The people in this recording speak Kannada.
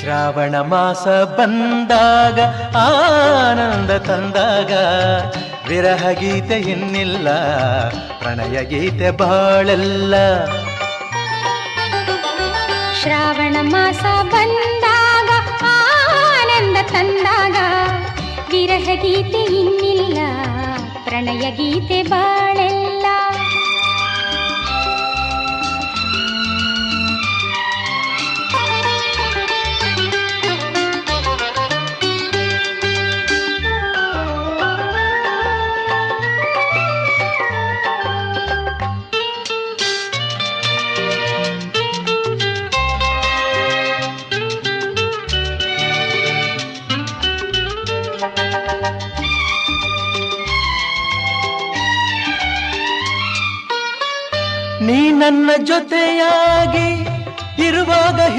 ಶ್ರಾವಣ ಮಾಸ ಬಂದಾಗ ಆನಂದ ತಂದಾಗ ವಿರಹ ಗೀತೆ ಇನ್ನಿಲ್ಲ ಪ್ರಣಯ ಗೀತೆ ಬಾಳೆಲ್ಲ. ಶ್ರಾವಣ ಮಾಸ ಬಂದಾಗ ಆನಂದ ತಂದಾಗ ವಿರಹ ಗೀತೆ ಇನ್ನಿಲ್ಲ ಪ್ರಣಯ ಗೀತೆ ಬಾಳೆಲ್ಲ. ನೀ ನನ್ನ ಜೊತೆಯಾಗಿ ಇರುವಾಗ